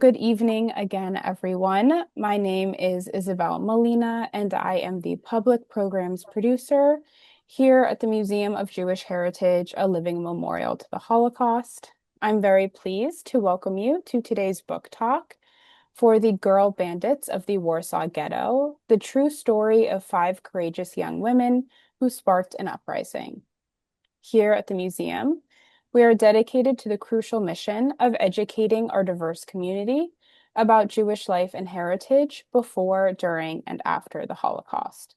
good evening again, everyone. My name is Isabel Molina, and I am the Public Programs Producer here at the Museum of Jewish Heritage, a living memorial to the Holocaust. I'm very pleased to welcome you to today's book talk for the Girl Bandits of the Warsaw Ghetto, the true story of 5 courageous young women who sparked an uprising. Here at the museum, we are dedicated to the crucial mission of educating our diverse community about Jewish life and heritage before, during, and after the Holocaust.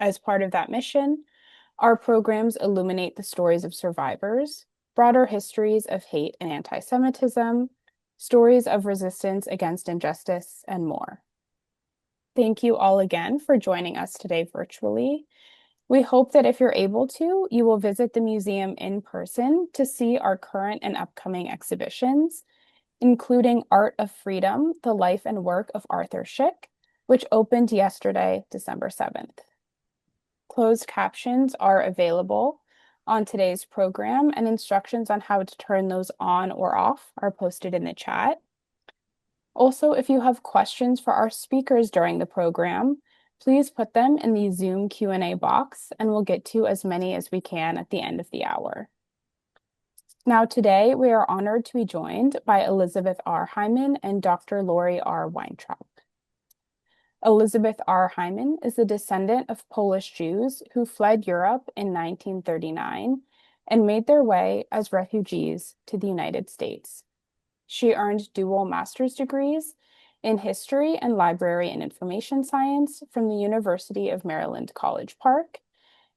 As part of that mission, our programs illuminate the stories of survivors, broader histories of hate and anti-Semitism, stories of resistance against injustice, and more. Thank you all again for joining us today virtually. We hope that if you're able to, you will visit the museum in person to see our current and upcoming exhibitions, including Art of Freedom, the life and work of Arthur Szyk, which opened yesterday, December 7th. Closed captions are available on today's program, and instructions on how to turn those on or off are posted in the chat. Also, if you have questions for our speakers during the program, please put them in the Zoom Q&A box, and we'll get to as many as we can at the end of the hour. Now, today, we are honored to be joined by Elizabeth R. Hyman and Dr. Lori R. Weintrob. Elizabeth R. Hyman is a descendant of Polish Jews who fled Europe in 1939 and made their way as refugees to the United States. She earned dual master's degrees in History and Library and Information Science from the University of Maryland College Park,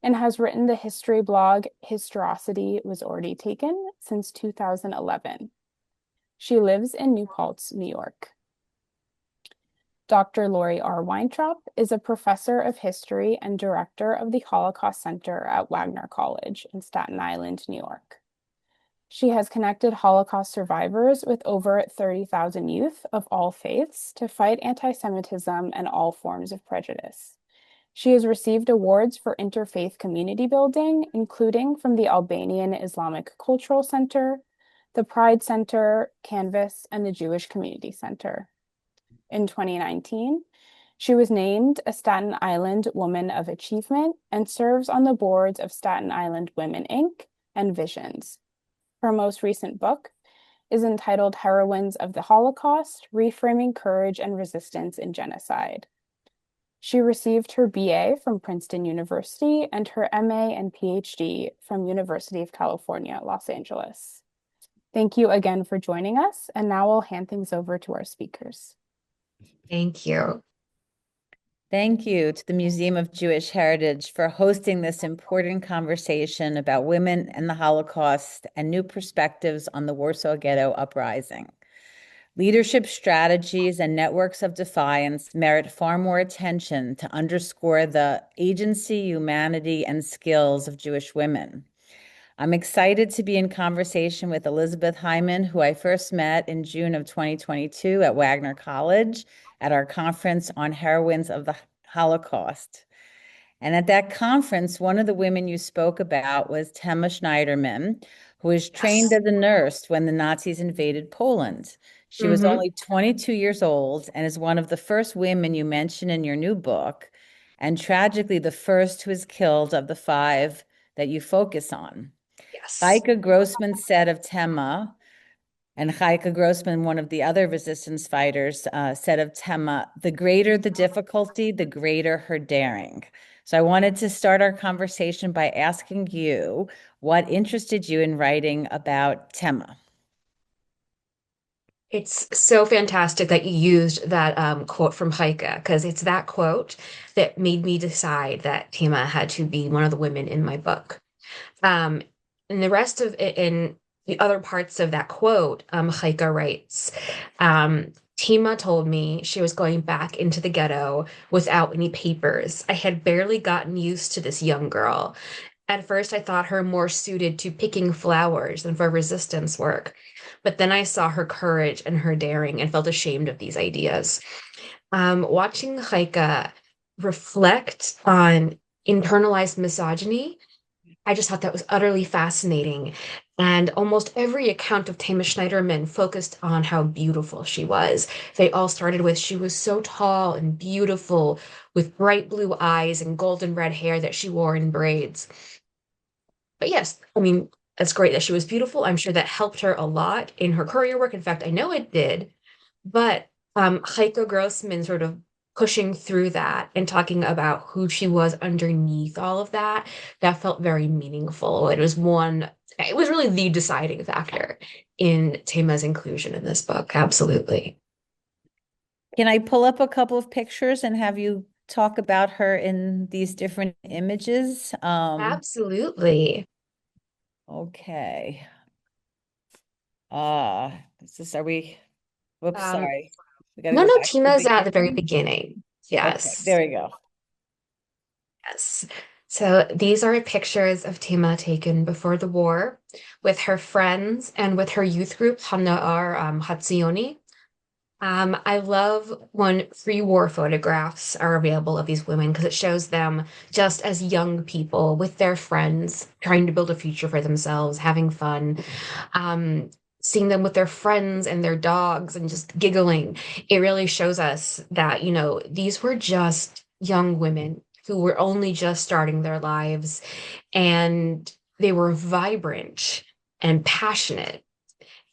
and has written the history blog Historicity Was Already Taken since 2011. She lives in New Paltz, New York. Dr. Lori R. Weintrob is a professor of history and director of the Holocaust Center at Wagner College in Staten Island, New York. She has connected Holocaust survivors with over 30,000 youth of all faiths to fight anti-Semitism and all forms of prejudice. She has received awards for interfaith community building, including from the Albanian-Islamic Cultural Center, the Pride Center, Canvas, and the Jewish Community Center. In 2019, she was named a Staten Island Woman of Achievement and serves on the boards of Staten Island Women, Inc. and Visions. Her most recent book is entitled Heroines of the Holocaust, Reframing Courage and Resistance in Genocide. She received her BA from Princeton University and her MA and Ph.D. from University of California, Los Angeles. Thank you again for joining us, and now I'll hand things over to our speakers. Thank you. Thank you to the Museum of Jewish Heritage for hosting this important conversation about women and the Holocaust and new perspectives on the Warsaw Ghetto Uprising. Leadership strategies and networks of defiance merit far more attention to underscore the agency, humanity, and skills of Jewish women. I'm excited to be in conversation with Elizabeth Hyman, who I first met in June of 2022 at Wagner College at our conference on Heroines of the Holocaust. And at that conference, one of the women you spoke about was Tema Schneiderman, who was trained as a nurse when the Nazis invaded Poland. She was only 22 years old and is one of the first women you mention in your new book, and tragically the first who was killed of the 5 that you focus on. Yes. Heike Grossman said of Tema, and Heike Grossman, one of the other resistance fighters, said of Tema, the greater the difficulty, the greater her daring. So I wanted to start our conversation by asking you what interested you in writing about Tema. It's so fantastic that you used that quote from Heike, because it's that quote that made me decide that Tema had to be one of the women in my book. And the rest of it, in the other parts of that quote, Heike writes, Tema told me she was going back into the ghetto without any papers. I had barely gotten used to this young girl. At first, I thought her more suited to picking flowers than for resistance work. But then I saw her courage and her daring and felt ashamed of these ideas. Watching Heike reflect on internalized misogyny I just thought that was utterly fascinating. And almost every account of Tama Schneiderman focused on how beautiful she was. They all started with she was so tall and beautiful with bright blue eyes and golden red hair that she wore in braids. But yes, I mean, it's great that she was beautiful. I'm sure that helped her a lot in her career work. In fact, I know it did. But Heiko Grossman sort of pushing through that and talking about who she was underneath all of that, that felt very meaningful. It was really the deciding factor in Tama's inclusion in this book. Absolutely. Can I pull up a couple of pictures and have you talk about her in these different images? Absolutely. Okay. Are we, whoops, Um, sorry. We got to no, go no, back to the Tima's at the very beginning. beginning. Okay, Yes. there we go. Yes. So these are pictures of Tima taken before the war with her friends and with her youth group, Hana'ar Hatzioni. I love when pre-war photographs are available of these women because it shows them just as young people with their friends, trying to build a future for themselves, having fun. Um, Seeing them with their friends and their dogs and just giggling. It really shows us that, these were just young women who were only just starting their lives, and they were vibrant and passionate.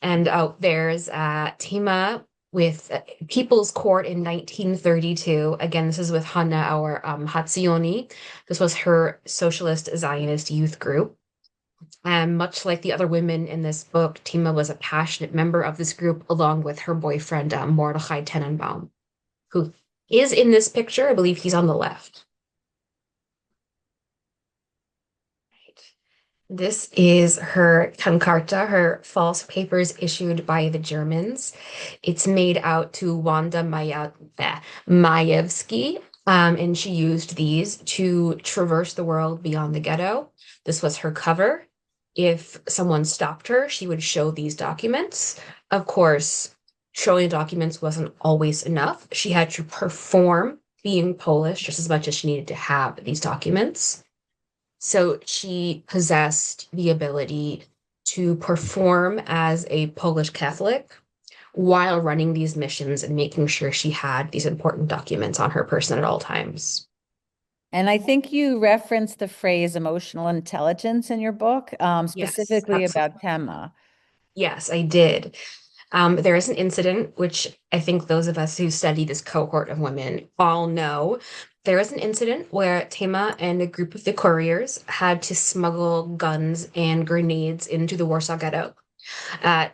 And there's Tima with People's Court in 1932. Again, this is with Hanna, our Hatzioni. This was her socialist Zionist youth group. And much like the other women in this book, Tima was a passionate member of this group, along with her boyfriend, Mordechai Tenenbaum, who is in this picture. I believe he's on the left. This is her Tankarta, her false papers issued by the Germans. It's made out to Wanda Majewski, and she used these to traverse the world beyond the ghetto. This was her cover. If someone stopped her, she would show these documents. Of course, showing documents wasn't always enough. She had to perform being Polish just as much as she needed to have these documents. So she possessed the ability to perform as a Polish Catholic while running these missions and making sure she had these important documents on her person at all times. And I think you referenced the phrase emotional intelligence in your book, Yes, specifically absolutely. about Tema. Yes, I did. There is an incident, which I think those of us who study this cohort of women all know. There was an incident where Tema and a group of the couriers had to smuggle guns and grenades into the Warsaw Ghetto.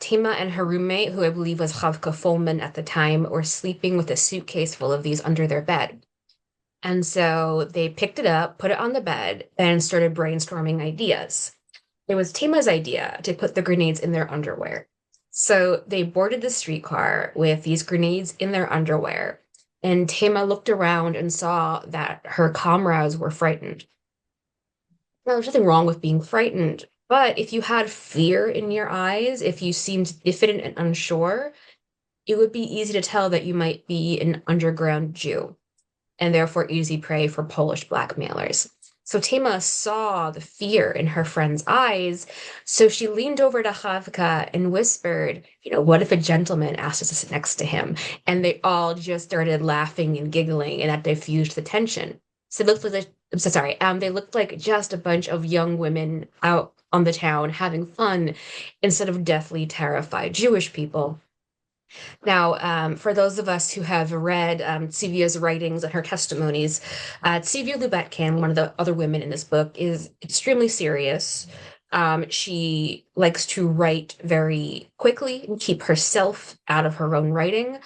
Tema and her roommate, who I believe was Chavka Folman at the time, were sleeping with a suitcase full of these under their bed. And so they picked it up, put it on the bed, and started brainstorming ideas. It was Tema's idea to put the grenades in their underwear. So they boarded the streetcar with these grenades in their underwear, and Tema looked around and saw that her comrades were frightened. Now, there's nothing wrong with being frightened, but if you had fear in your eyes, if you seemed diffident and unsure, it would be easy to tell that you might be an underground Jew and therefore easy prey for Polish blackmailers. So Tema saw the fear in her friend's eyes, so she leaned over to Havka and whispered, what if a gentleman asked us to sit next to him? And they all just started laughing and giggling, and that diffused the tension. So it looked like, I'm so sorry, they looked like just a bunch of young women out on the town having fun instead of deathly terrified Jewish people. Now, for those of us who have read Tsivia's writings and her testimonies, Tsivia Lubetkin, one of the other women in this book, is extremely serious. She likes to write very quickly and keep herself out of her own writing.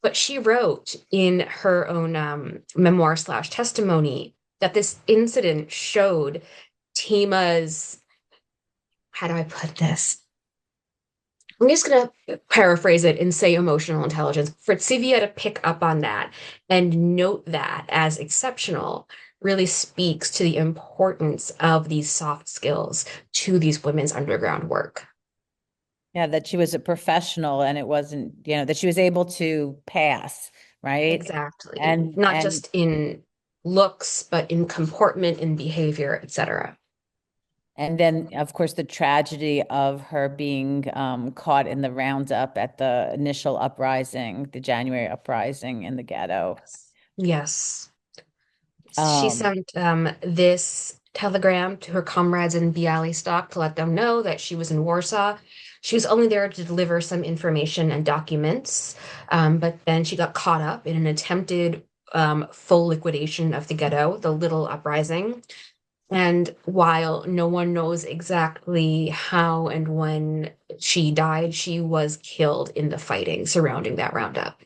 But she wrote in her own memoir slash testimony that this incident showed Tima's, how do I put this? I'm just going to paraphrase it and say emotional intelligence. For Tsivia to pick up on that and note that as exceptional really speaks to the importance of these soft skills to these women's underground work. Yeah, that she was a professional and it wasn't, that she was able to pass, right? Exactly. Not And just in looks, but in comportment and behavior, etc. And then, of course, the tragedy of her being caught in the roundup at the initial uprising, the January uprising in the ghetto. Yes. She Um, sent this telegram to her comrades in Bialystok to let them know that she was in Warsaw. She was only there to deliver some information and documents, but then she got caught up in an attempted full liquidation of the ghetto, the Little Uprising. And while no one knows exactly how and when she died, she was killed in the fighting surrounding that roundup.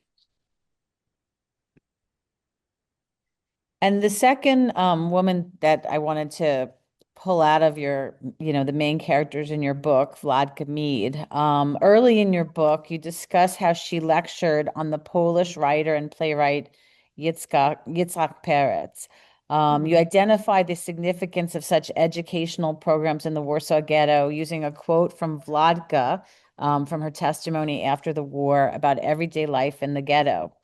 And the second woman that I wanted to pull out of your, the main characters in your book, Vladka Mead, early in your book, you discuss how she lectured on the Polish writer and playwright Yitzhak Peretz. You identify the significance of such educational programs in the Warsaw Ghetto using a quote from Vladka from her testimony after the war about everyday life in the ghetto.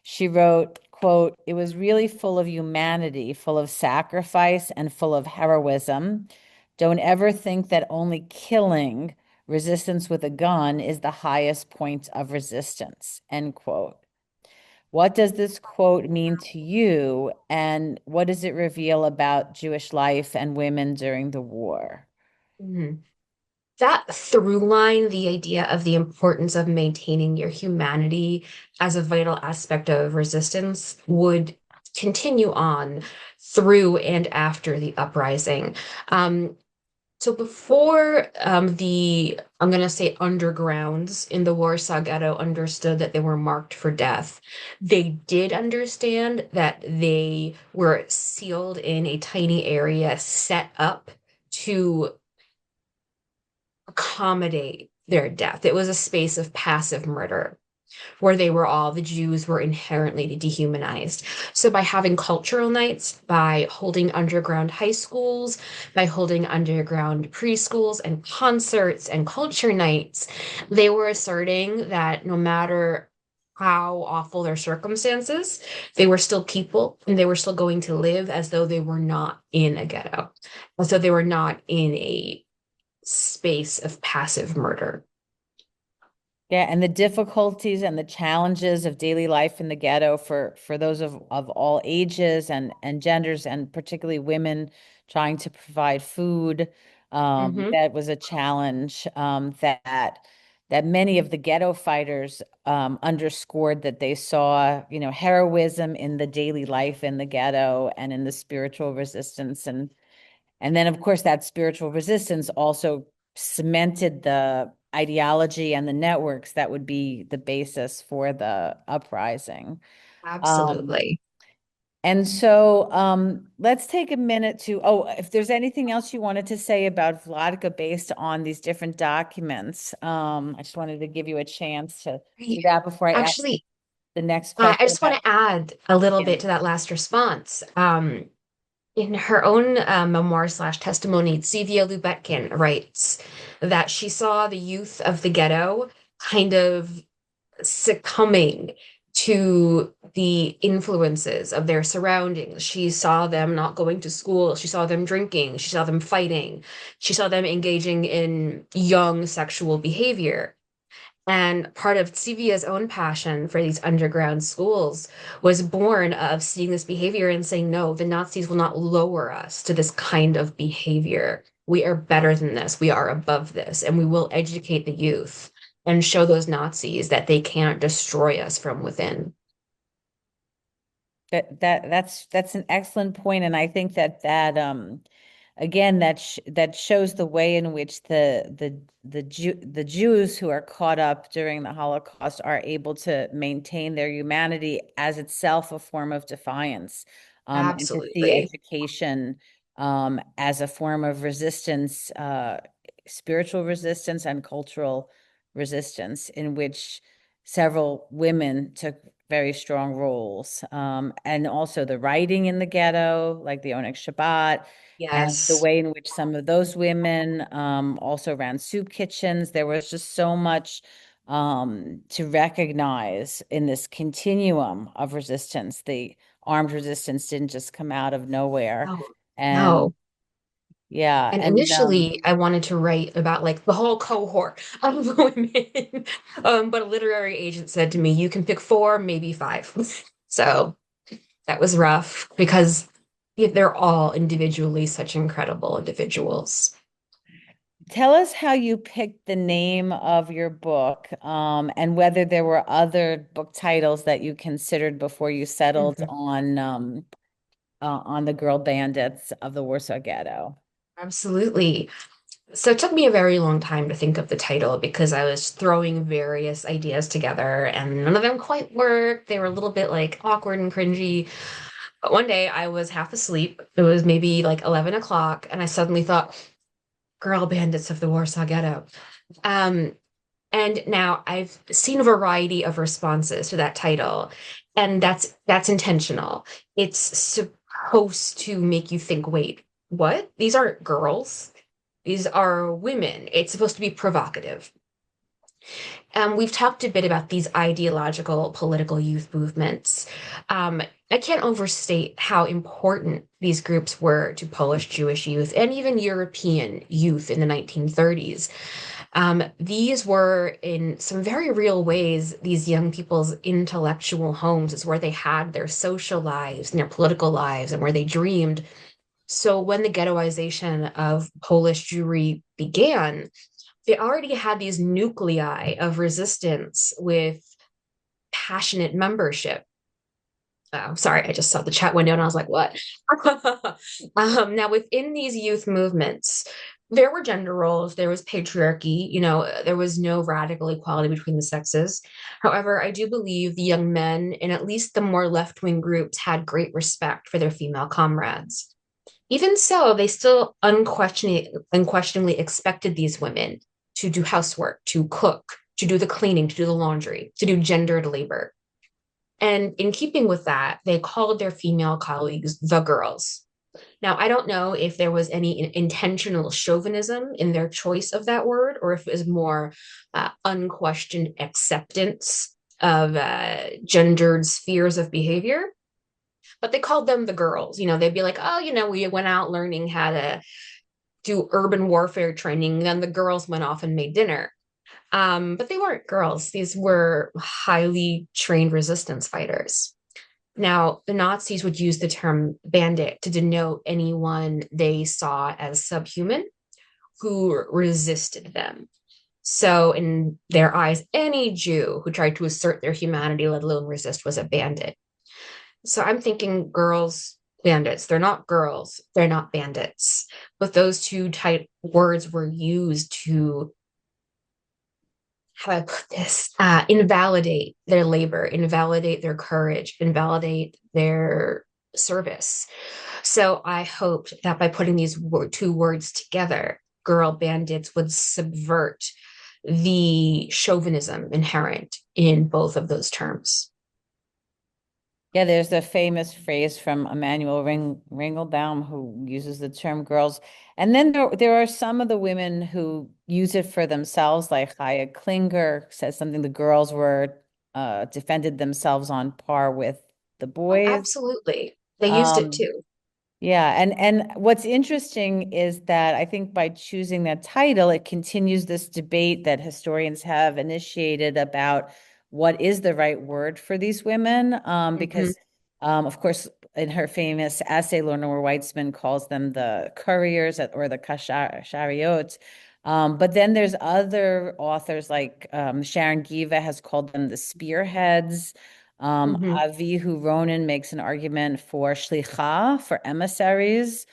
She wrote, quote, "It was really full of humanity, full of sacrifice, and full of heroism. Don't ever think that only killing, resistance with a gun, is the highest point of resistance," end quote. What does this quote mean to you, and what does it reveal about Jewish life and women during the war? Mhm. That through line, the idea of the importance of maintaining your humanity as a vital aspect of resistance would continue on through and after the uprising. Um, so before I'm going to say undergrounds in the Warsaw Ghetto understood that they were marked for death, they did understand that they were sealed in a tiny area set up to accommodate their death. It was a space of passive murder where the Jews were inherently dehumanized. So by having cultural nights, by holding underground high schools, by holding underground preschools and concerts and culture nights, they were asserting that no matter how awful their circumstances, they were still people and they were still going to live as though they were not in a ghetto, as though they were not in a space of passive murder. Yeah, and the difficulties and the challenges of daily life in the ghetto for those of all ages and genders, and particularly women trying to provide food. Hmm. That was a challenge that many of the ghetto fighters underscored, that they saw, heroism in the daily life in the ghetto and in the spiritual resistance. And then, of course, that spiritual resistance also cemented the ideology and the networks that would be the basis for the uprising. Um, Absolutely. and so let's take a minute to, if there's anything else you wanted to say about Vladka based on these different documents, I just wanted to give you a chance to do that before I ask Actually, the next I question just want about. to add a little Yeah. bit to that last response. In her own memoir slash testimony, Zivia Lubetkin writes that she saw the youth of the ghetto kind of succumbing to the influences of their surroundings. She saw them not going to school. She saw them drinking. She saw them fighting. She saw them engaging in young sexual behavior. And part of Tsivia's own passion for these underground schools was born of seeing this behavior and saying, no, the Nazis will not lower us to this kind of behavior. We are better than this. We are above this. And we will educate the youth and show those Nazis that they can't destroy us from within. That's an excellent point, and I think that again, that shows the way in which the Jews who are caught up during the Holocaust are able to maintain their humanity as itself a form of defiance, and to see Absolutely. education as a form of resistance, spiritual resistance and cultural resistance, in which several women took very strong roles, and also the writing in the ghetto, like the Onyx Shabbat, and the Yes. way in which some of those women also ran soup kitchens. There was just so much to recognize in this continuum of resistance. The armed resistance didn't just come out of nowhere. No, And no. Yeah. And And initially, I wanted to write about like the whole cohort of women. But a literary agent said to me, you can pick four, maybe five. So that was rough because they're all individually such incredible individuals. tell us how you picked the name of your book, and whether there were other book titles that you considered before you settled Mhm. on the Girl Bandits of the Warsaw Ghetto. Absolutely. So it took me a very long time to think of the title because I was throwing various ideas together and none of them quite worked. They were a little bit like awkward and cringy. But one day I was half asleep. It was maybe like 11 o'clock, and I suddenly thought, Girl Bandits of the Warsaw Ghetto. Um, and now I've seen a variety of responses to that title, and that's intentional. It's supposed to make you think, wait, what? These aren't girls. These are women. It's supposed to be provocative. We've talked a bit about these ideological political youth movements. I can't overstate how important these groups were to Polish Jewish youth and even European youth in the 1930s. These were, in some very real ways, these young people's intellectual homes. It's where they had their social lives and their political lives and where they dreamed. So when the ghettoization of Polish Jewry began, they already had these nuclei of resistance with passionate membership. Oh, sorry, I just saw the chat window and I was like, what? Now, within these youth movements, there were gender roles, there was patriarchy, there was no radical equality between the sexes. However, I do believe the young men in at least the more left-wing groups had great respect for their female comrades. Even so, they still unquestioningly expected these women to do housework, to cook, to do the cleaning, to do the laundry, to do gendered labor. And in keeping with that, they called their female colleagues the girls. Now, I don't know if there was any intentional chauvinism in their choice of that word, or if it was more unquestioned acceptance of gendered spheres of behavior. But they called them the girls. They'd be like, oh, we went out learning how to do urban warfare training. Then the girls went off and made dinner. But they weren't girls. These were highly trained resistance fighters. Now, the Nazis would use the term bandit to denote anyone they saw as subhuman who resisted them. So, in their eyes, any Jew who tried to assert their humanity, let alone resist, was a bandit. So, I'm thinking girls, bandits. They're not girls, they're not bandits. But those two type words were used to, how do I put this? Invalidate their labor, invalidate their courage, invalidate their service. So I hoped that by putting these two words together, girl bandits would subvert the chauvinism inherent in both of those terms. Yeah, there's a famous phrase from Emanuel Ringelbaum who uses the term girls. And then there are some of the women who use it for themselves, like Chaya Klinger says something the girls were defended themselves on par with the Oh, boys. absolutely. They used it Um, too. yeah, and what's interesting is that I think by choosing that title, it continues this debate that historians have initiated about what is the right word for these women. Mm-hmm. Because, of course, in her famous essay, Lenore Weitzman calls them the couriers or the kashariot. But then there's other authors like Sharon Giva has called them the spearheads. Mm-hmm. Avihu Ronan makes an argument for shlicha, for emissaries.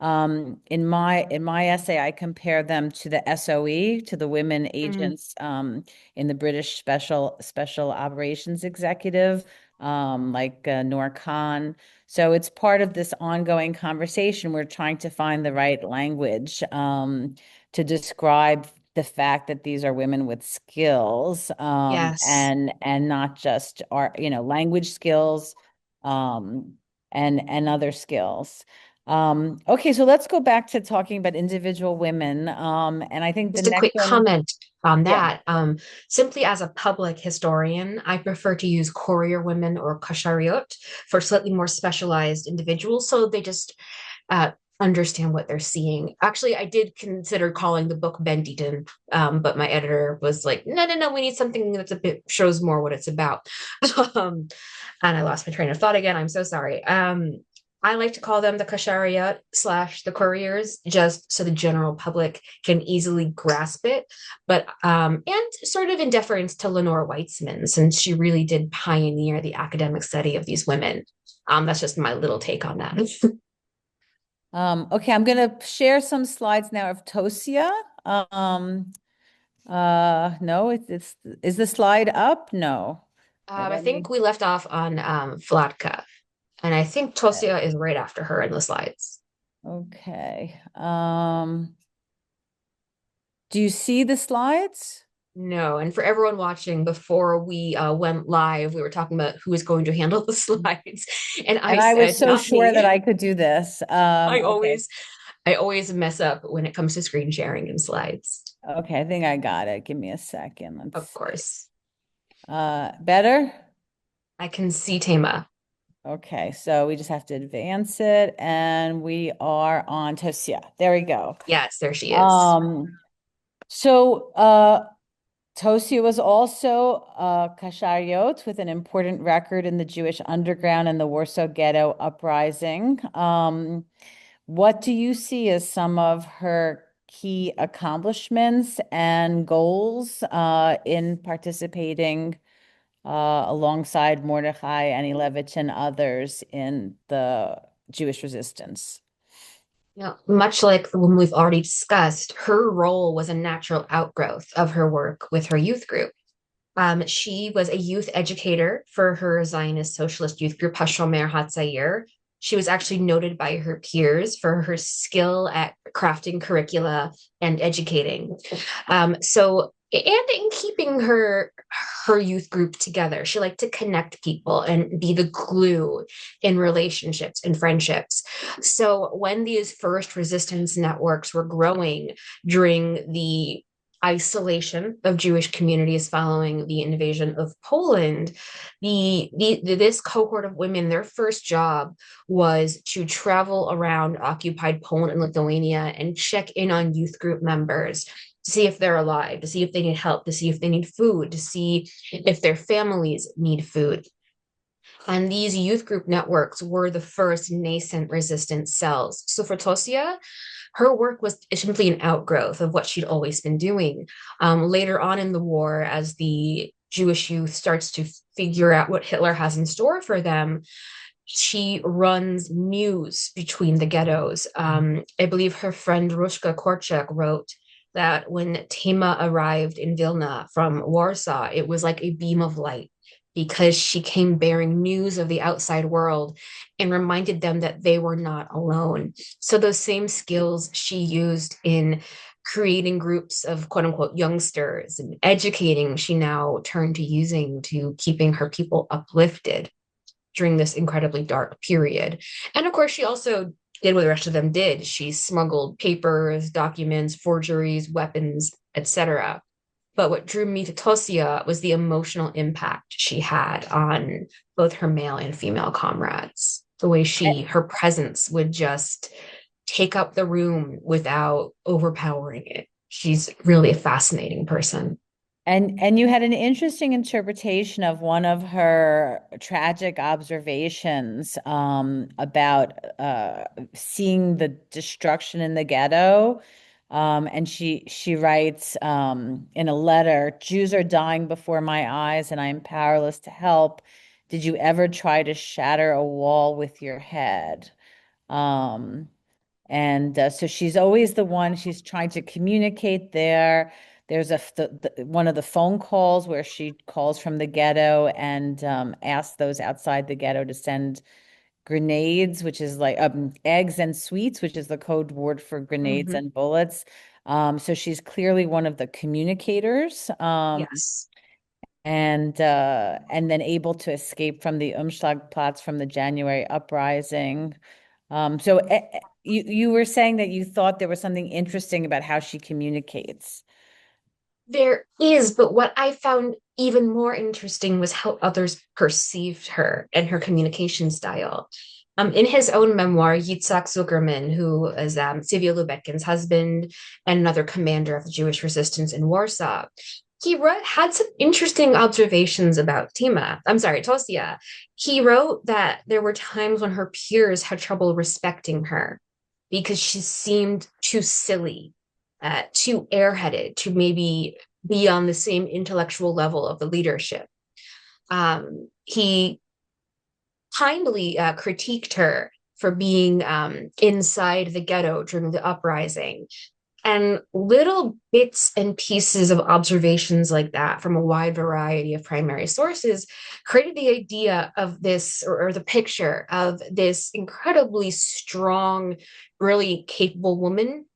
In my essay, I compare them to the SOE, to the women Mm-hmm. agents in the British Special Operations Executive, like Noor Khan. So it's part of this ongoing conversation. We're trying to find the right language to describe the fact that these are women with skills, Yes. and not just language skills, and other skills. Okay, so let's go back to talking about individual women. And I think the Just a next quick one, comment on yeah. that. Simply as a public historian, I prefer to use courier women or kashariot for slightly more specialized individuals. So they just understand what they're seeing. Actually, I did consider calling the book Benditon, but my editor was like, no, no, no, we need something that's a bit shows more what it's about. um, and I lost my train of thought again. I'm so sorry. I like to call them the Kashariot / the couriers, just so the general public can easily grasp it. But and sort of in deference to Lenore Weitzman, since she really did pioneer the academic study of these women. That's just my little take on that. Okay, I'm going to share some slides now of Tosia. No, is the slide up? No. I think we left off on Vlatka, and I think Tosia is right after her in the slides. Okay. Do you see the slides? No, and for everyone watching, before we went live, we were talking about who is going to handle the slides, and I was said, so not sure me. that I could do this. I Okay. always mess up when it comes to screen sharing and slides. Okay, I think I got it. Give me a second. Of course. Better? I can see Tema. Okay, so we just have to advance it, and we are on Tosia. There we go. Yes, there she is. So Tosia was also a Kashariot with an important record in the Jewish underground and the Warsaw Ghetto Uprising. What do you see as some of her key accomplishments and goals in participating alongside Mordechai and Anilevich and others in the Jewish resistance? Much like the one we've already discussed, her role was a natural outgrowth of her work with her youth group. She was a youth educator for her Zionist socialist youth group, Hashomer Hatzair. She was actually noted by her peers for her skill at crafting curricula and educating. And in keeping her youth group together, she liked to connect people and be the glue in relationships and friendships. So when these first resistance networks were growing during the isolation of Jewish communities following the invasion of Poland, this cohort of women, their first job was to travel around occupied Poland and Lithuania and check in on youth group members to see if they're alive, to see if they need help, to see if they need food, to see if their families need food. And these youth group networks were the first nascent resistance cells. So for Tosia, her work was simply an outgrowth of what she'd always been doing. Later on in the war, as the Jewish youth starts to figure out what Hitler has in store for them, she runs news between the ghettos. I believe her friend Rushka Korczak wrote that when Tema arrived in Vilna from Warsaw, it was like a beam of light because she came bearing news of the outside world and reminded them that they were not alone. So those same skills she used in creating groups of quote unquote youngsters and educating, she now turned to using to keeping her people uplifted during this incredibly dark period. And of course, she also did what the rest of them did. She smuggled papers, documents, forgeries, weapons, etc. But what drew me to Tosia was the emotional impact she had on both her male and female comrades. The way her presence would just take up the room without overpowering it. She's really a fascinating person. And you had an interesting interpretation of one of her tragic observations about seeing the destruction in the ghetto. And she writes in a letter, "Jews are dying before my eyes, and I am powerless to help. Did you ever try to shatter a wall with your head?" So she's always the one, she's trying to communicate there. There's one of the phone calls where she calls from the ghetto and asks those outside the ghetto to send grenades, which is like eggs and sweets, which is the code word for grenades and bullets. So she's clearly one of the communicators. Yes. And then able to escape from the Umschlagplatz from the January uprising. So you were saying that you thought there was something interesting about how she communicates. There is, but what I found even more interesting was how others perceived her and her communication style. In his own memoir, Yitzhak Zuckerman, who is Sylvia Lubetkin's husband and another commander of the Jewish resistance in Warsaw, had some interesting observations about Tosia. He wrote that there were times when her peers had trouble respecting her because she seemed too silly, too airheaded to maybe be on the same intellectual level of the leadership. He kindly critiqued her for being inside the ghetto during the uprising. And little bits and pieces of observations like that from a wide variety of primary sources created the idea of this, or the picture of this incredibly strong, really capable woman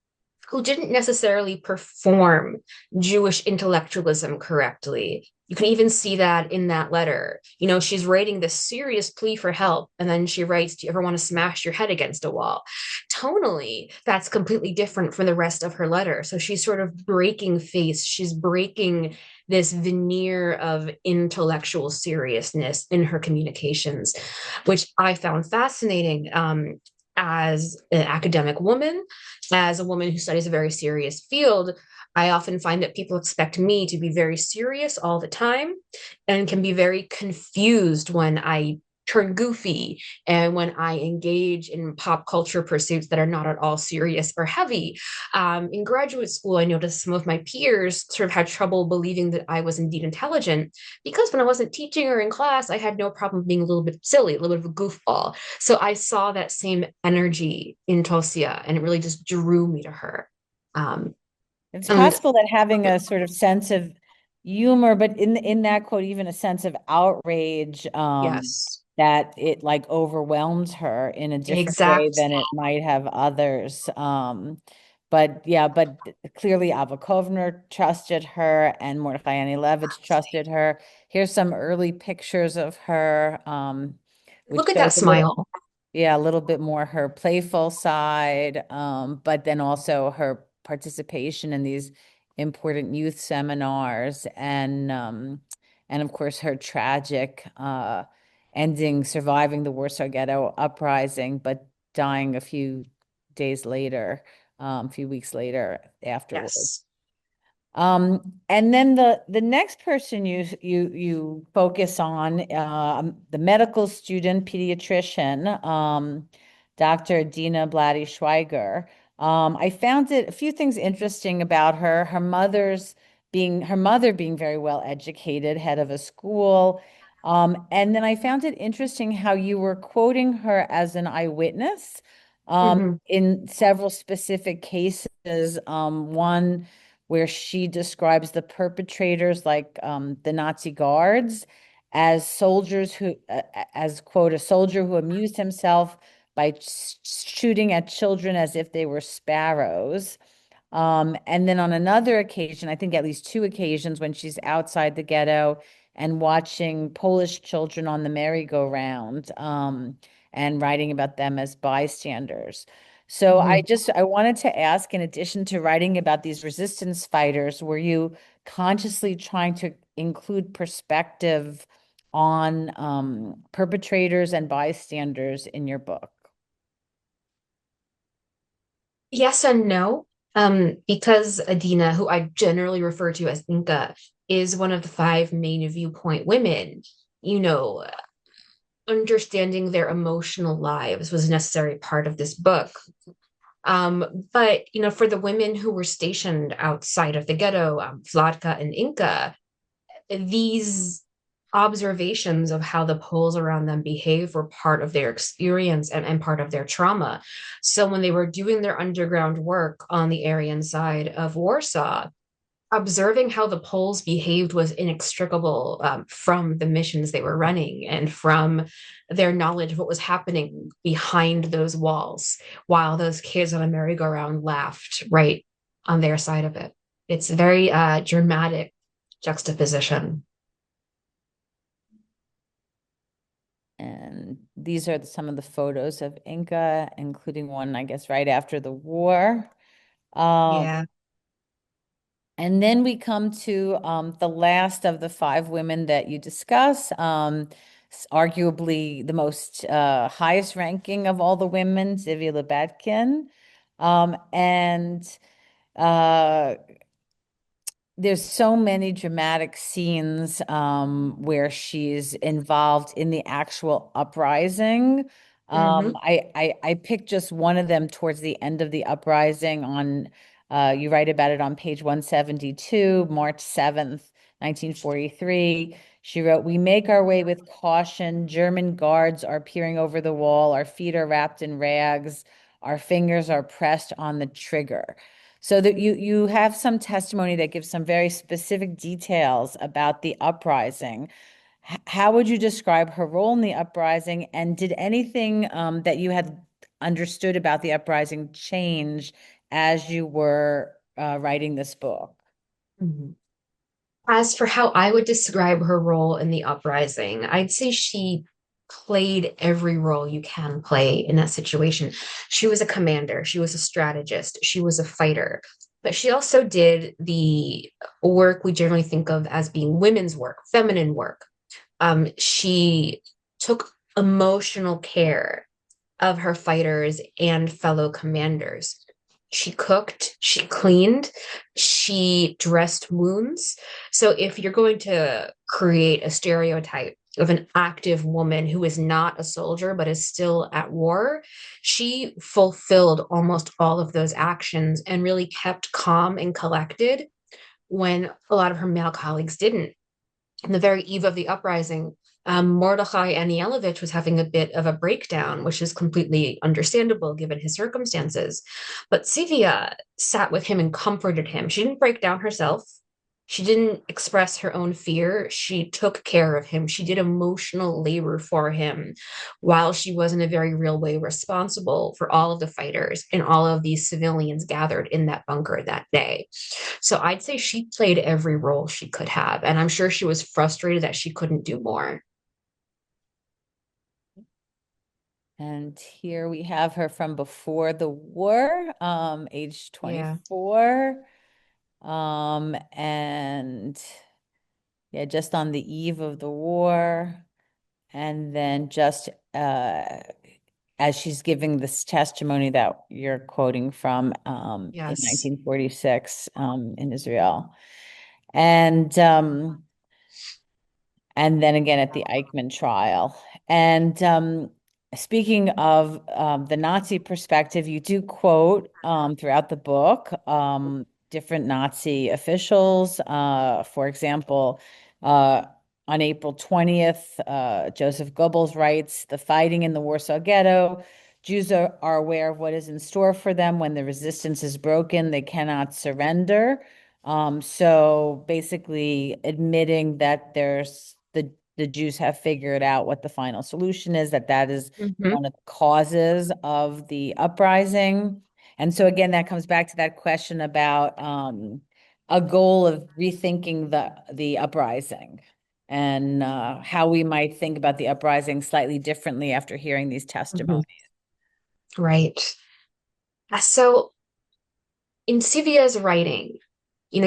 who didn't necessarily perform Jewish intellectualism correctly. You can even see that in that letter. You know, she's writing this serious plea for help, and then she writes, "Do you ever want to smash your head against a wall?" Tonally, that's completely different from the rest of her letter. So she's sort of breaking face. She's breaking this veneer of intellectual seriousness in her communications, which I found fascinating. As an academic woman, as a woman who studies a very serious field, I often find that people expect me to be very serious all the time and can be very confused when I turn goofy and when I engage in pop culture pursuits that are not at all serious or heavy. In graduate school, I noticed some of my peers sort of had trouble believing that I was indeed intelligent because when I wasn't teaching or in class, I had no problem being a little bit silly, a little bit of a goofball. So I saw that same energy in Tosia, and it really just drew me to her. Um, It's and possible that having a sort of sense of humor, but in that quote, even a sense of outrage, yes, that it like overwhelms her in a different way exactly. than it might have others. But yeah, but clearly Ava Kovner trusted her and Mordechai Anilevich trusted her. Here's some early pictures of her, which Look at shows that a little, smile. yeah, a little bit more her playful side, but then also her participation in these important youth seminars and of course her tragic ending, surviving the Warsaw Ghetto Uprising, but dying a few days later, a few weeks later afterwards. Yes. And then the next person you focus on, the medical student pediatrician, Dr. Dina Blatty-Schweiger. I found a few things interesting about her. Her mother being very well educated, head of a school. And then I found it interesting how you were quoting her as an eyewitness Mhm. in several specific cases. One where she describes the perpetrators, like the Nazi guards, as soldiers as quote, a soldier who amused himself by shooting at children as if they were sparrows. And then on another occasion, I think at least two occasions, when she's outside the ghetto and watching Polish children on the merry-go-round, and writing about them as bystanders. So Mhm. I wanted to ask, in addition to writing about these resistance fighters, were you consciously trying to include perspective on perpetrators and bystanders in your book? Yes and no. Because Adina, who I generally refer to as Inca, is one of the five main viewpoint women, you know, understanding their emotional lives was a necessary part of this book. But for the women who were stationed outside of the ghetto, Vladka and Inca, these observations of how the Poles around them behave were part of their experience and part of their trauma. So when they were doing their underground work on the Aryan side of Warsaw, observing how the Poles behaved was inextricable from the missions they were running and from their knowledge of what was happening behind those walls while those kids on a merry-go-round laughed right on their side of it. It's a very dramatic juxtaposition. And these are some of the photos of Inca, including one, I guess, right after the war. Um, Yeah. and then we come to the last of the five women that you discuss, arguably the most highest ranking of all the women, Zivia Lebatkin. And there's so many dramatic scenes where she's involved in the actual uprising. Hmm. I picked just one of them towards the end of the uprising on, you write about it on page 172, March 7th, 1943. She wrote, "We make our way with caution. German guards are peering over the wall. Our feet are wrapped in rags. Our fingers are pressed on the trigger." So that you have some testimony that gives some very specific details about the uprising. How would you describe her role in the uprising? And did anything that you had understood about the uprising change as you were writing this book? As for how I would describe her role in the uprising, I'd say she played every role you can play in that situation. She was a commander, she was a strategist, she was a fighter, but she also did the work we generally think of as being women's work, feminine work. She took emotional care of her fighters and fellow commanders. She cooked, she cleaned, she dressed wounds. So if you're going to create a stereotype of an active woman who is not a soldier but is still at war, she fulfilled almost all of those actions and really kept calm and collected when a lot of her male colleagues didn't. On the very eve of the uprising, Mordechai Anielewicz was having a bit of a breakdown, which is completely understandable given his circumstances. But Sivia sat with him and comforted him. She didn't break down herself. She didn't express her own fear. She took care of him. She did emotional labor for him while she was, in a very real way, responsible for all of the fighters and all of these civilians gathered in that bunker that day. So I'd say she played every role she could have. And I'm sure she was frustrated that she couldn't do more. And here we have her from before the war, age Yeah. 24. And yeah, just on the eve of the war. And then just as she's giving this testimony that you're quoting from in Yes. 1946 in Israel. And then again at the Eichmann trial. And speaking of the Nazi perspective, you do quote throughout the book different Nazi officials. For example, on April 20th, Joseph Goebbels writes, "The fighting in the Warsaw Ghetto. Jews are aware of what is in store for them. When the resistance is broken, they cannot surrender." So basically admitting that the Jews have figured out what the final solution is, that is Hmm. one of the causes of the uprising. And so again, that comes back to that question about a goal of rethinking the uprising and how we might think about the uprising slightly differently after hearing these Hmm. testimonies. Right. So in Sivia's writing,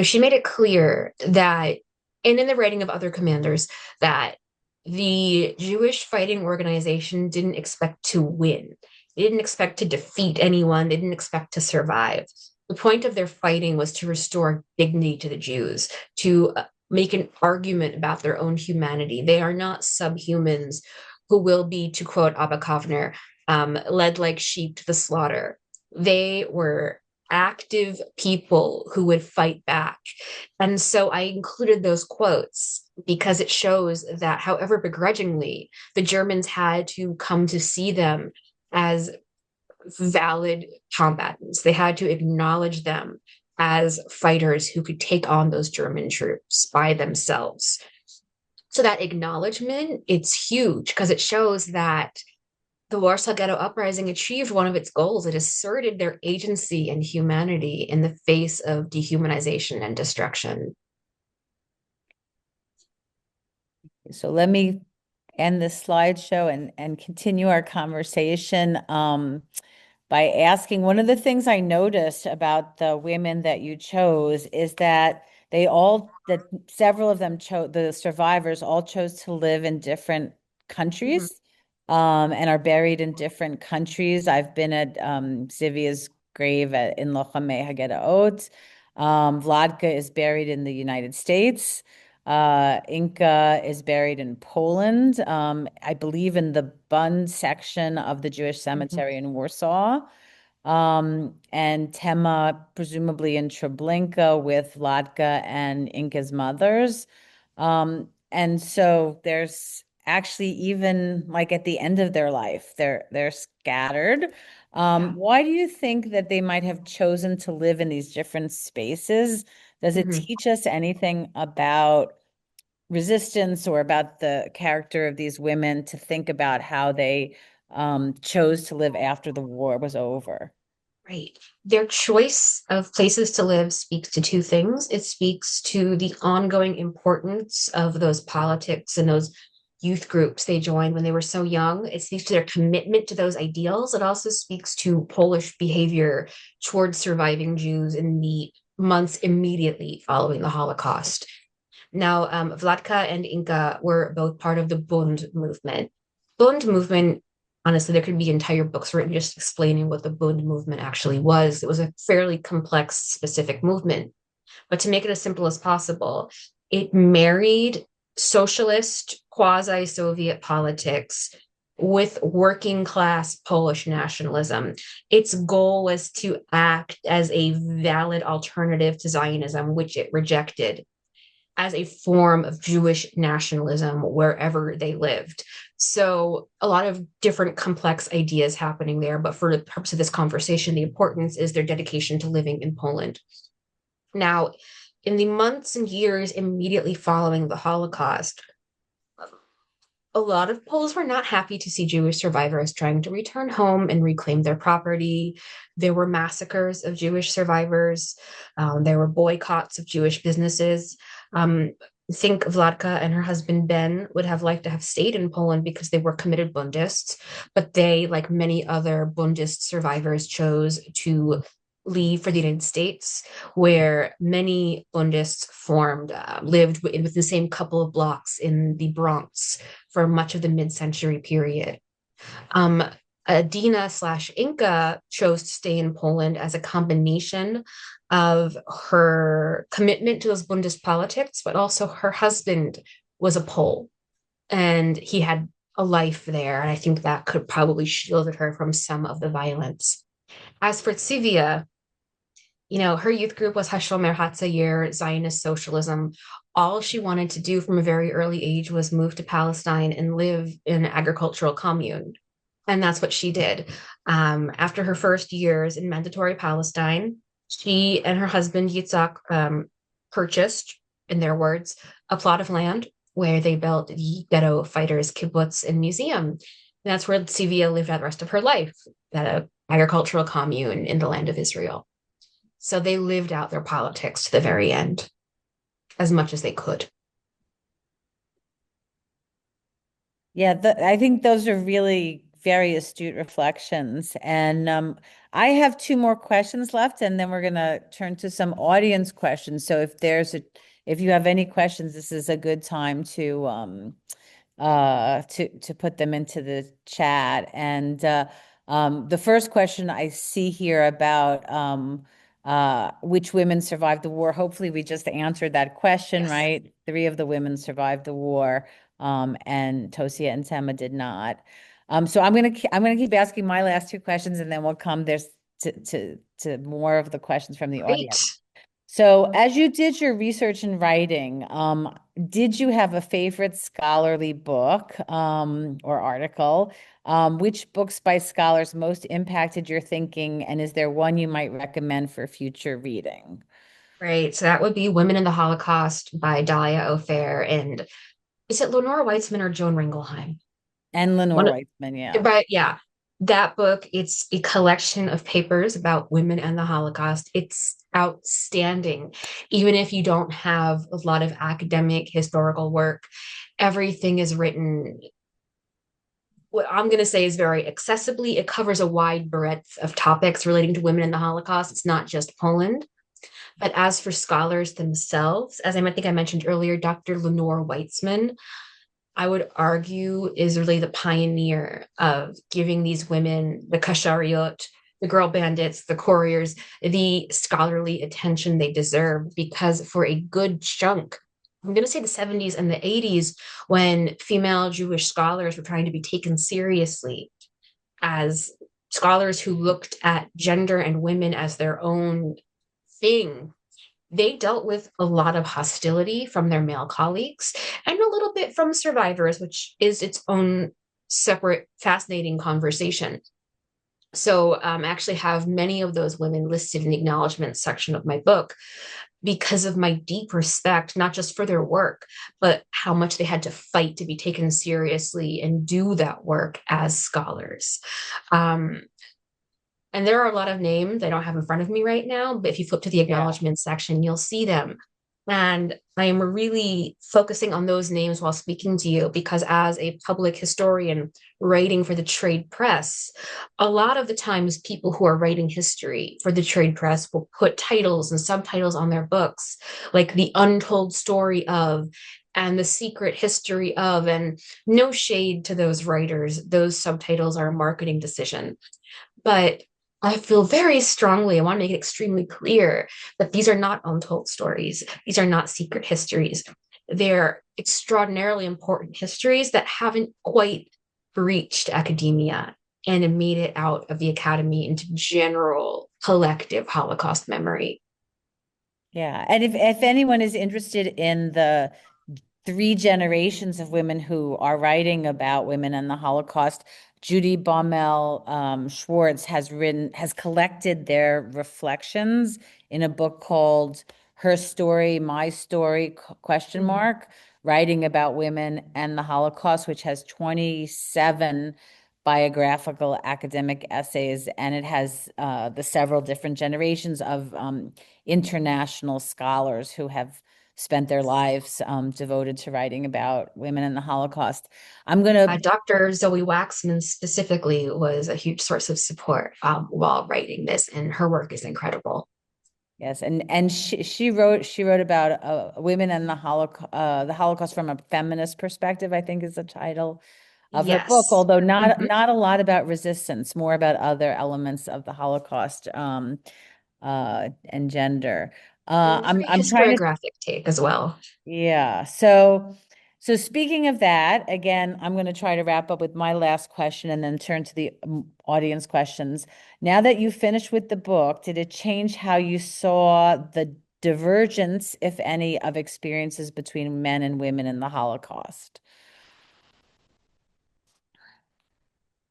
she made it clear that, and in the writing of other commanders, that the Jewish fighting organization didn't expect to win. They didn't expect to defeat anyone. They didn't expect to survive. The point of their fighting was to restore dignity to the Jews, to make an argument about their own humanity. They are not subhumans who will be, to quote Abba Kovner, led like sheep to the slaughter. They were active people who would fight back. And so I included those quotes because it shows that, however begrudgingly, the Germans had to come to see them as valid combatants. They had to acknowledge them as fighters who could take on those German troops by themselves. So that acknowledgement, it's huge because it shows that the Warsaw Ghetto Uprising achieved one of its goals. It asserted their agency and humanity in the face of dehumanization and destruction. So let me end this slideshow and continue our conversation by asking, one of the things I noticed about the women that you chose is that several of them chose, the survivors all chose to live in different countries, and are buried in different countries. I've been at Zivia's grave in Lochamei Haggedaot. Vladka is buried in the United States. Inka is buried in Poland, I believe in the Bund section of the Jewish cemetery in Warsaw. And Tema, presumably in Treblinka with Vladka and Inka's mothers. And so there's actually even like at the end of their life, they're scattered. Why do you think that they might have chosen to live in these different spaces? Does it teach us anything about resistance or about the character of these women to think about how they chose to live after the war was over? Right. Their choice of places to live speaks to two things. It speaks to the ongoing importance of those politics and those youth groups they joined when they were so young. It speaks to their commitment to those ideals. It also speaks to Polish behavior towards surviving Jews in the months immediately following the Holocaust. Now, Vladka and Inka were both part of the Bund movement. Bund movement, honestly, there could be entire books written just explaining what the Bund movement actually was. It was a fairly complex, specific movement. But to make it as simple as possible, it married socialist, quasi-Soviet politics with working class Polish nationalism. Its goal was to act as a valid alternative to Zionism, which it rejected, as a form of Jewish nationalism wherever they lived. So a lot of different complex ideas happening there, but for the purpose of this conversation, the importance is their dedication to living in Poland. Now, in the months and years immediately following the Holocaust, a lot of Poles were not happy to see Jewish survivors trying to return home and reclaim their property. There were massacres of Jewish survivors. There were boycotts of Jewish businesses. Think Vladka and her husband Ben would have liked to have stayed in Poland because they were committed Bundists, but they, like many other Bundist survivors, chose to leave for the United States, where many Bundists lived within the same couple of blocks in the Bronx for much of the mid-century period. Adina slash Inka chose to stay in Poland as a combination of her commitment to those Bundist politics, but also her husband was a Pole and he had a life there. And I think that could probably shielded her from some of the violence. As for Tsivia, her youth group was Hashomer Hatzair, Zionist socialism. All she wanted to do from a very early age was move to Palestine and live in an agricultural commune. And that's what she did. After her first years in mandatory Palestine, she and her husband Yitzhak purchased, in their words, a plot of land where they built the ghetto fighters kibbutz and museum. And that's where Tsivia lived out the rest of her life, at an agricultural commune in the land of Israel. So they lived out their politics to the very end, as much as they could. Yeah, I think those are really very astute reflections. And I have two more questions left, and then we're going to turn to some audience questions. So if you have any questions, this is a good time to put them into the chat. And the first question I see here about which women survived the war. Hopefully, we just answered that question, yes. Right? 3 of the women survived the war, and Tosia and Tema did not. So I'm gonna keep asking my last 2 questions, and then we'll come to more of the questions from the audience. So, as you did your research and writing, did you have a favorite scholarly book or article? Which books by scholars most impacted your thinking, and is there one you might recommend for future reading? Right. So that would be Women in the Holocaust by Dahlia Ofair. And is it Lenora Weitzman or Joan Ringelheim? And Lenora Weitzman, yeah. But yeah, that book, it's a collection of papers about women and the Holocaust. It's outstanding. Even if you don't have a lot of academic historical work, everything is written, what I'm going to say, is very accessibly. It covers a wide breadth of topics relating to women in the Holocaust. It's not just Poland. But as for scholars themselves, as I think I mentioned earlier, Dr. Lenore Weitzman, I would argue, is really the pioneer of giving these women, the kashariot, the girl bandits, the couriers, the scholarly attention they deserve. Because for a good chunk, I'm going to say the 70s and the 80s, when female Jewish scholars were trying to be taken seriously as scholars who looked at gender and women as their own thing, they dealt with a lot of hostility from their male colleagues and a little bit from survivors, which is its own separate, fascinating conversation. So I actually have many of those women listed in the acknowledgments section of my book because of my deep respect, not just for their work, but how much they had to fight to be taken seriously and do that work as scholars. And there are a lot of names I don't have in front of me right now, but if you flip to the acknowledgments section, you'll see them. And I am really focusing on those names while speaking to you, because as a public historian writing for the trade press, a lot of the times people who are writing history for the trade press will put titles and subtitles on their books, like The Untold Story of, and The Secret History of, and no shade to those writers. Those subtitles are a marketing decision. But I feel very strongly, I want to make it extremely clear that these are not untold stories. These are not secret histories. They're extraordinarily important histories that haven't quite reached academia and made it out of the academy into general collective Holocaust memory. Yeah. And if anyone is interested in the 3 generations of women who are writing about women and the Holocaust, Judy Baumel-Schwartz has collected their reflections in a book called Her Story, My Story, ? Writing about women and the Holocaust, which has 27 biographical academic essays, and it has the several different generations of international scholars who have spent their lives devoted to writing about women and the Holocaust. I'm going to... Dr. Zoe Waxman specifically was a huge source of support while writing this, and her work is incredible. Yes, and she wrote about women and the Holocaust from a feminist perspective, I think is the title of her book, although not a lot about resistance, more about other elements of the Holocaust and gender. I'm trying to take as well. Yeah. So speaking of that, again, I'm going to try to wrap up with my last question and then turn to the audience questions. Now that you finished with the book, did it change how you saw the divergence, if any, of experiences between men and women in the Holocaust?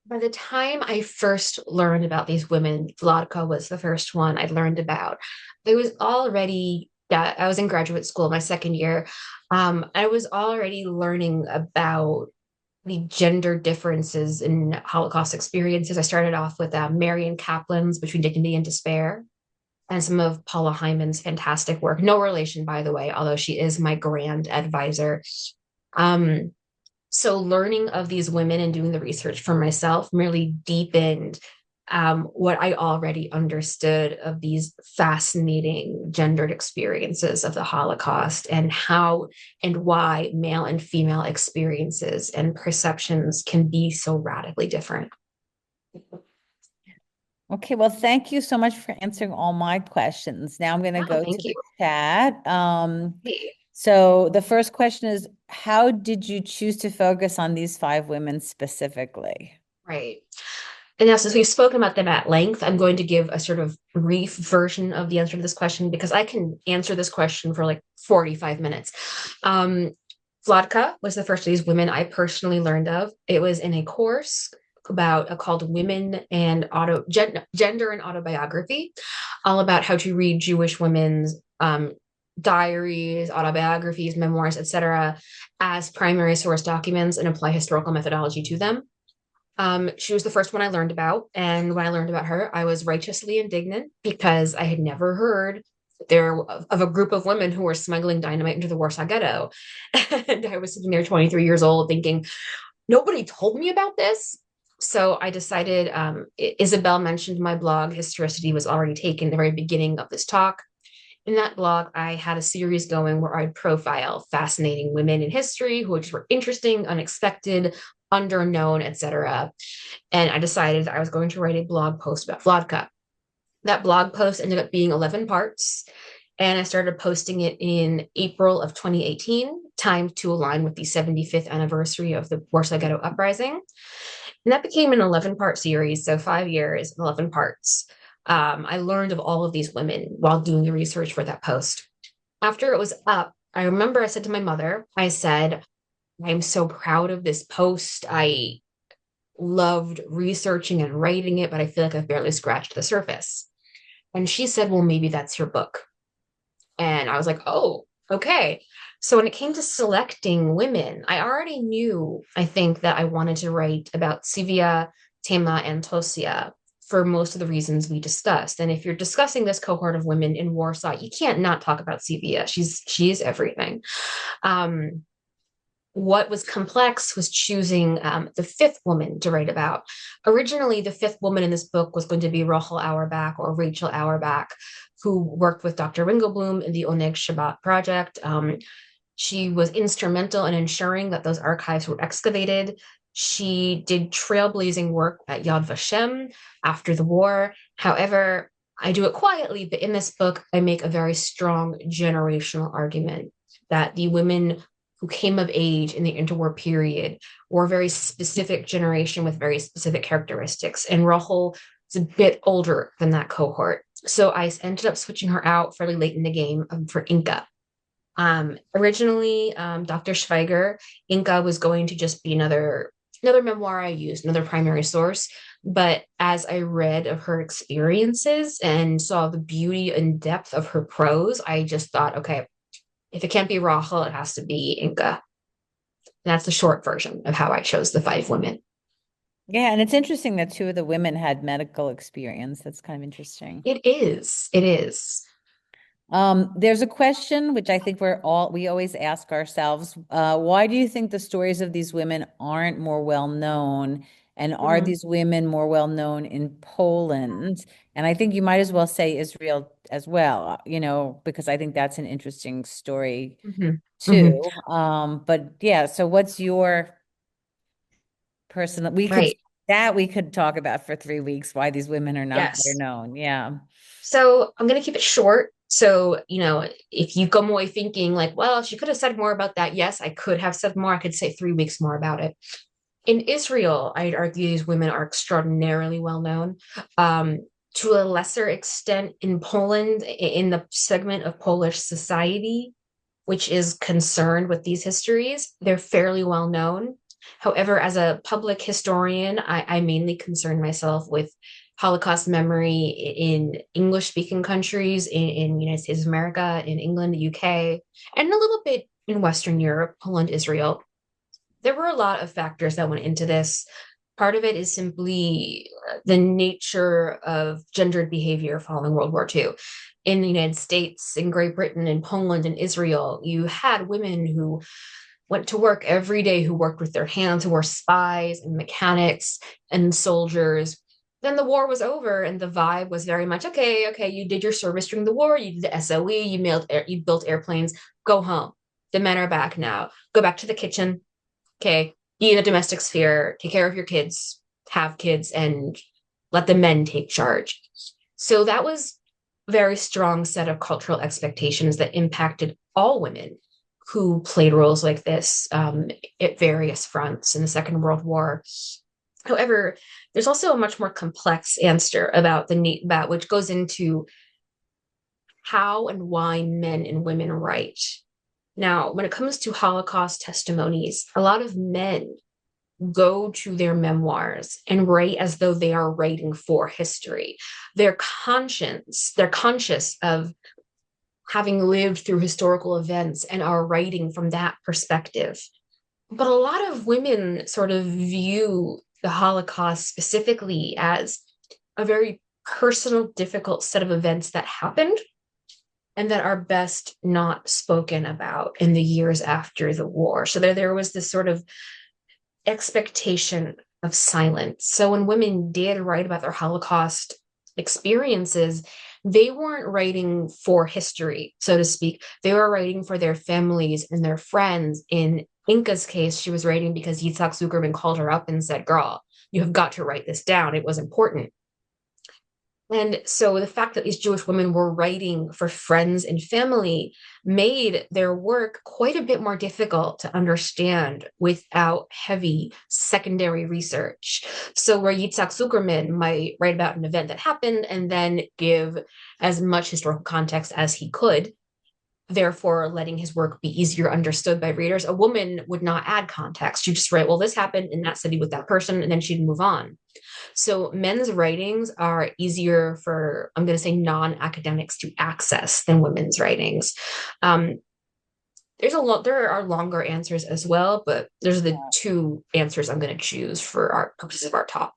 By the time I first learned about these women, Vladka was the first one I learned about. I was in graduate school my second year. I was already learning about the gender differences in Holocaust experiences. I started off with Marion Kaplan's Between Dignity and Despair, and some of Paula Hyman's fantastic work. No relation, by the way, although she is my grand advisor. So learning of these women and doing the research for myself merely deepened what I already understood of these fascinating gendered experiences of the Holocaust, and how and why male and female experiences and perceptions can be so radically different. Okay, well, thank you so much for answering all my questions. Now I'm going to go to the chat. So the first question is, how did you choose to focus on these 5 women specifically? Right. And now, since we've spoken about them at length, I'm going to give a sort of brief version of the answer to this question, because I can answer this question for like 45 minutes. Vladka was the first of these women I personally learned of. It was in a course called Women and Gender and Autobiography, all about how to read Jewish women's diaries, autobiographies, memoirs, etc., as primary source documents and apply historical methodology to them. She was the first one I learned about. And when I learned about her, I was righteously indignant, because I had never heard of a group of women who were smuggling dynamite into the Warsaw Ghetto. And I was sitting there 23 years old thinking, nobody told me about this. So I decided, Isabel mentioned my blog, Historicity, was already taken at the very beginning of this talk. in that blog, I had a series going where I'd profile fascinating women in history who just were interesting, unexpected, underknown, etc. And I decided I was going to write a blog post about vodka. That blog post ended up being 11 parts, and I started posting it in April of 2018, timed to align with the 75th anniversary of the Warsaw Ghetto Uprising. And that became an 11-part series, so 5 years, 11 parts. I learned of all of these women while doing the research for that post. After it was up, I remember I said to my mother, I said, I'm so proud of this post. I loved researching and writing it, but I feel like I've barely scratched the surface. And she said, well, maybe that's your book. And I was like, oh, okay. So when it came to selecting women, I already knew, I think, that I wanted to write about Sivia, Tema, and Tosia for most of the reasons we discussed. And if you're discussing this cohort of women in Warsaw, you can't not talk about Sivia. She is everything. What was complex was choosing the fifth woman to write about. Originally, the fifth woman in this book was going to be Rachel Auerbach, or Rachel Auerbach, who worked with Dr. Ringelblum in the Oneg Shabbat project. She was instrumental in ensuring that those archives were excavated. She did trailblazing work at Yad Vashem after the war. However, I do it quietly, but in this book, I make a very strong generational argument that the women who came of age in the interwar period were a very specific generation with very specific characteristics. And Rachel is a bit older than that cohort. So I ended up switching her out fairly late in the game for Inca. Originally, Dr. Schweiger, Inca was going to just be another memoir I used, another primary source. But as I read of her experiences and saw the beauty and depth of her prose, I just thought, okay, if it can't be Rachel, it has to be Inca. And that's the short version of how I chose the 5 women. Yeah, and it's interesting that 2 of the women had medical experience. That's kind of interesting. It is. It is. There's a question which I think we always ask ourselves, why do you think the stories of these women aren't more well known? And are these women more well known in Poland? And I think you might as well say Israel as well, because I think that's an interesting story too. But yeah, so what's your personal, we could talk about for 3 weeks why these women are not better known. Yeah. So I'm going to keep it short. So, if you come away thinking like, well, she could have said more about that. Yes, I could have said more. I could say 3 weeks more about it. In Israel, I'd argue these women are extraordinarily well known. To a lesser extent in Poland, in the segment of Polish society, which is concerned with these histories, they're fairly well known. However, as a public historian, I mainly concern myself with Holocaust memory in English-speaking countries, in United States of America, in England, the UK, and a little bit in Western Europe, Poland, Israel. There were a lot of factors that went into this. Part of it is simply the nature of gendered behavior following World War II. In the United States, in Great Britain, in Poland, in Israel, you had women who went to work every day, who worked with their hands, who were spies and mechanics and soldiers. Then the war was over, and the vibe was very much, okay, you did your service during the war, you did the SOE, you built airplanes, go home. The men are back now. Go back to the kitchen. Okay, be in the domestic sphere, take care of your kids, have kids, and let the men take charge. So that was a very strong set of cultural expectations that impacted all women who played roles like this at various fronts in the Second World War. However, there's also a much more complex answer about which goes into how and why men and women write. Now, when it comes to Holocaust testimonies, a lot of men go to their memoirs and write as though they are writing for history. They're conscious of having lived through historical events and are writing from that perspective. But a lot of women sort of view the Holocaust specifically as a very personal, difficult set of events that happened and that are best not spoken about in the years after the war. So there was this sort of expectation of silence. So when women did write about their Holocaust experiences, they weren't writing for history, so to speak. They were writing for their families and their friends. In Inca's case, she was writing because Yitzhak Zuckerman called her up and said, girl, you have got to write this down. It was important. And so the fact that these Jewish women were writing for friends and family made their work quite a bit more difficult to understand without heavy secondary research. So where Yitzhak Zuckerman might write about an event that happened and then give as much historical context as he could, therefore letting his work be easier understood by readers, a woman would not add context. She'd just write, well, this happened in that city with that person, and then she'd move on. So men's writings are easier for, I'm going to say, non-academics to access than women's writings. There are longer answers as well, but there's the two answers I'm going to choose for our purposes of our talk.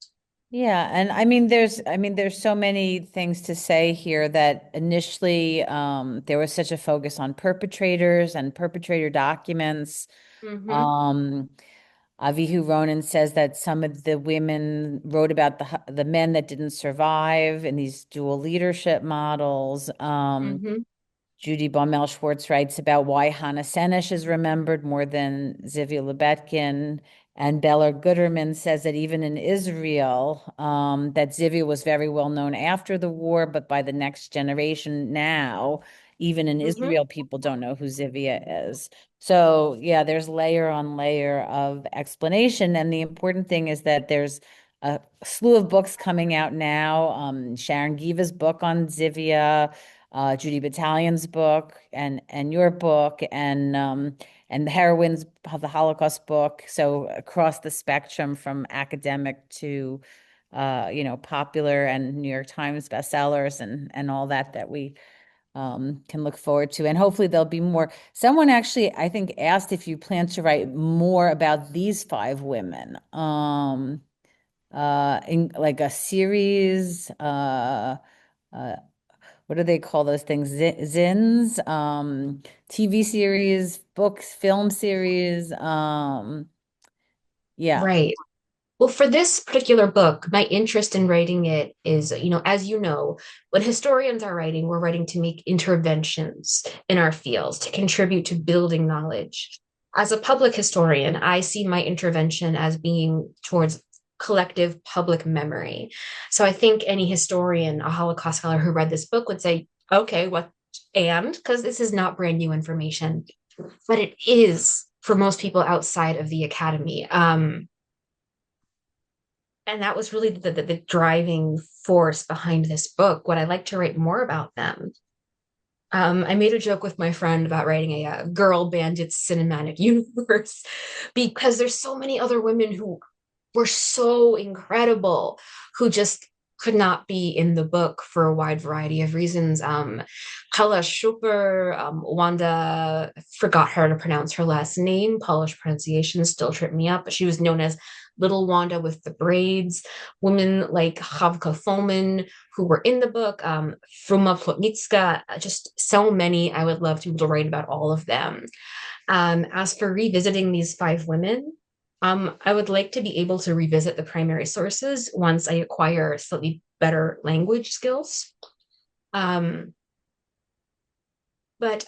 Yeah, and there's so many things to say here that initially there was such a focus on perpetrators and perpetrator documents. Mm-hmm. Avihu Ronan says that some of the women wrote about the men that didn't survive in these dual leadership models. Mm-hmm. Judy Baumel-Schwartz writes about why Hannah Senesh is remembered more than Zivia Lebetkin. And Bella Guterman says that even in Israel, that Zivia was very well known after the war, but by the next generation now, even in Israel, people don't know who Zivia is. So yeah, there's layer on layer of explanation. And the important thing is that there's a slew of books coming out now. Sharon Giva's book on Zivia, Judy Battalion's book, and your book, and the Heroines of the Holocaust book. So across the spectrum from academic to popular and New York Times bestsellers and all that we can look forward to. And hopefully there'll be more. Someone actually, I think, asked if you plan to write more about these 5 women, in like a series, what do they call those things? Zins, TV series, books, film series. Yeah. Right. Well, for this particular book, my interest in writing it is, as you know, when historians are writing, we're writing to make interventions in our fields, to contribute to building knowledge. As a public historian, I see my intervention as being towards collective public memory. So I think any historian, a Holocaust scholar who read this book would say, okay, what, and because this is not brand new information, but it is for most people outside of the academy. And that was really the driving force behind this book. Would I like to write more about them? I made a joke with my friend about writing a Girl Bandits cinematic universe because there's so many other women who were so incredible who just could not be in the book for a wide variety of reasons. Paula Schuper, Wanda, I forgot how to pronounce her last name. Polish pronunciation still tripped me up, but she was known as Little Wanda with the braids. Women like Chavka Foman, who were in the book, Fruma Plotnicka, just so many. I would love to be able to write about all of them. As for revisiting these 5 women, I would like to be able to revisit the primary sources once I acquire slightly better language skills. But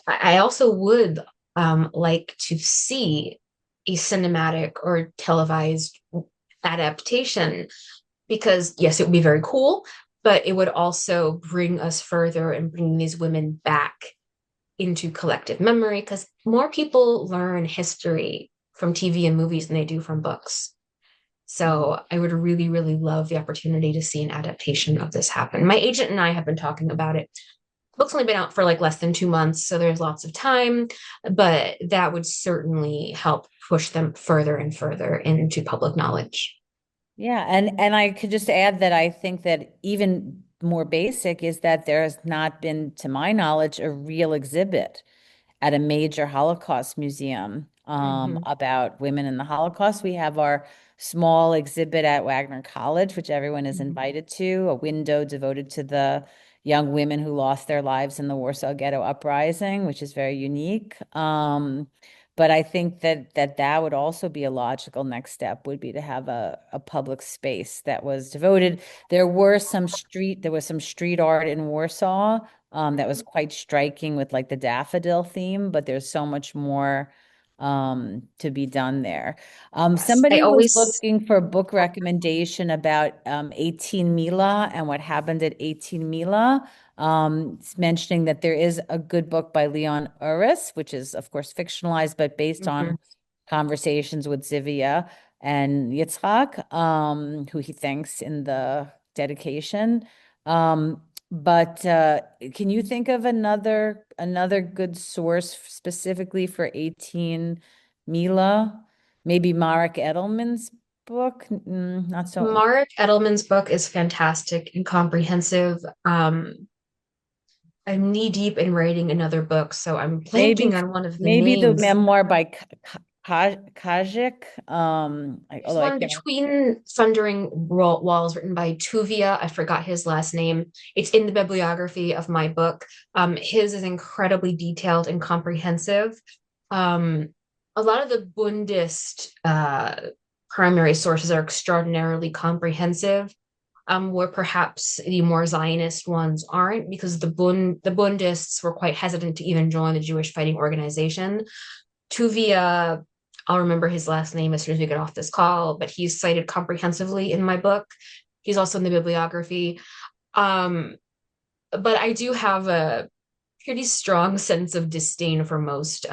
I also would like to see a cinematic or televised adaptation because, yes, it would be very cool, but it would also bring us further and bring these women back into collective memory because more people learn history from TV and movies than they do from books. So I would really, really love the opportunity to see an adaptation of this happen. My agent and I have been talking about it. The book's only been out for like less than 2 months, so there's lots of time, but that would certainly help push them further and further into public knowledge. Yeah, and I could just add that I think that even more basic is that there has not been, to my knowledge, a real exhibit at a major Holocaust museum about women in the Holocaust. We have our small exhibit at Wagner College, which everyone is invited to, a window devoted to the young women who lost their lives in the Warsaw Ghetto Uprising, which is very unique. But I think that would also be a logical next step, would be to have a public space that was devoted. There was some street art in Warsaw that was quite striking with like the daffodil theme, but there's so much more to be done there. Yes, I Somebody was always looking for a book recommendation about 18 Mila and what happened at 18 Mila. It's mentioning that there is a good book by Leon Uris, which is of course fictionalized, but based on Mhm. conversations with Zivia and Yitzhak, who he thanks in the dedication. But can you think of another good source specifically for 18 Mila? Maybe Marek Edelman's book? Not so. Marek Edelman's book is fantastic and comprehensive. I'm knee deep in writing another book, so I'm blanking Maybe on one of the maybe the names. memoir by Kajik. There's Although I one can't. Between Thundering Walls written by Tuvia. I forgot his last name. It's in the bibliography of my book. His is incredibly detailed and comprehensive. Um, a lot of the Bundist primary sources are extraordinarily comprehensive, where perhaps the more Zionist ones aren't, because the Bundists were quite hesitant to even join the Jewish Fighting Organization. Tuvia, I'll remember his last name as soon as we get off this call, but he's cited comprehensively in my book. He's also in the bibliography. Um, but I do have a pretty strong sense of disdain for most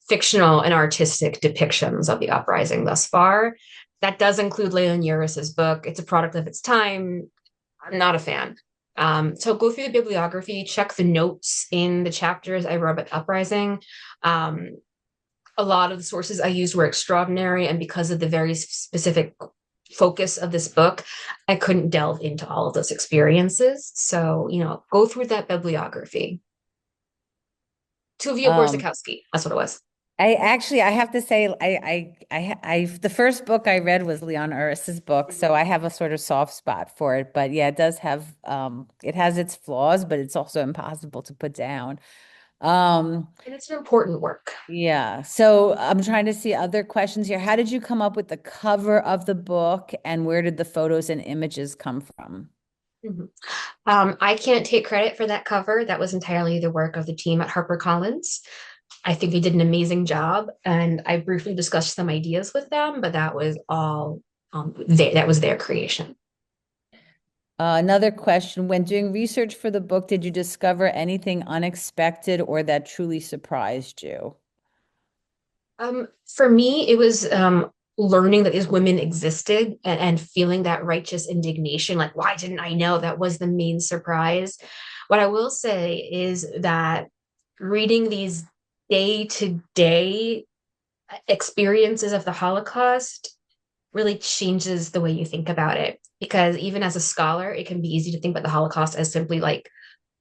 fictional and artistic depictions of the uprising thus far. That does include Leon Uris's book. It's a product of its time. I'm not a fan. So go through the bibliography, check the notes in the chapters I wrote about the uprising. Um, a lot of the sources I used were extraordinary, and because of the very specific focus of this book, I couldn't delve into all of those experiences. So, go through that bibliography. Tuvia Um, Borzakowski, that's what it was. I have to say, the first book I read was Leon Uris's book, so I have a sort of soft spot for it. But yeah, it has its flaws, but it's also impossible to put down. Um, And it's an important work. yeah. So I'm trying to see other questions here. How did you come up with the cover of the book, and where did the photos and images come from? Mhm. I can't take credit for that cover. That was entirely the work of the team at HarperCollins. I think they did an amazing job, and I briefly discussed some ideas with them, but that was all that was their creation. Another question, when doing research for the book, did you discover anything unexpected or that truly surprised you? For me, it was learning that these women existed, and feeling that righteous indignation. Like, why didn't I know? That was the main surprise. What I will say is that reading these day to day experiences of the Holocaust really changes the way you think about it. Because even as a scholar, it can be easy to think about the Holocaust as simply like